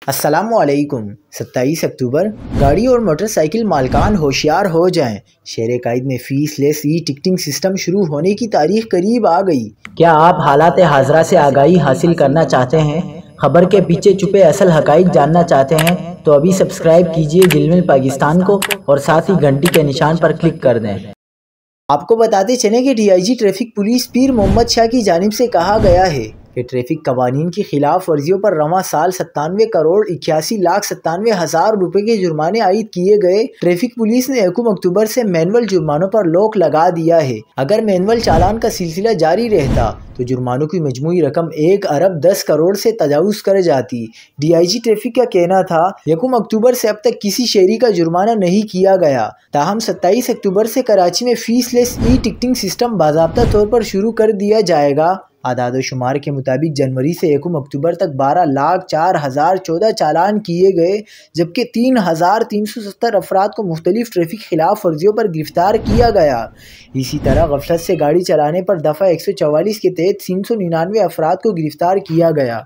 السلام علیکم۔ 27 اکتوبر گاڑی اور موٹر سائیکل مالکان ہوشیار ہو جائیں۔ شہر قائد میں فیس لیس ای ٹکٹنگ سسٹم شروع ہونے کی تاریخ قریب آ گئی۔ کیا آپ حالات حاضرہ سے آگاہی حاصل کرنا چاہتے ہیں؟ خبر کے پیچھے چھپے اصل حقائق جاننا چاہتے ہیں تو ابھی سبسکرائب کیجئے گلمل پاکستان کو اور ساتھ ہی گھنٹی کے نشان پر کلک کر دیں۔ آپ کو بتاتے چلیں کہ D I G traffic police Pir Muhammad Shah کی جانب سے کہا گیا ہے کہ ٹریفک قوانین کی خلاف ورزیوں پر رواں سال 97,81,97,000 روپے کے جرمانے عائد کیے گئے۔ ٹریفک پولیس نے 1 اکتوبر سے مینول جرمانوں پر روک لگا دیا ہے۔ اگر مینول چالان کا سلسلہ جاری رہتا تو جرمانوں کی مجموعی رقم 1 ارب 10 کروڑ سے تجاوز کر جاتی۔ ڈی آئی جی ٹریفک کا کہنا تھا 1 اکتوبر سے اب تک کسی شہری کا جرمانہ نہیں کیا گیا، تاہم 27 اکتوبر سے کراچی میں فیس لیس ای ٹکٹنگ سسٹم باضابطہ طور پر شروع کر دیا جائے گا۔ اعداد و شمار کے مطابق جنوری سے 1 اکتوبر تک 12,04,014 چالان کیے گئے، جبکہ 3,370 افراد کو مختلف ٹریفک خلاف ورزیوں پر گرفتار کیا گیا۔ اسی طرح غفلت سے گاڑی چلانے پر دفعہ 144 کے تحت 399 افراد کو گرفتار کیا گیا۔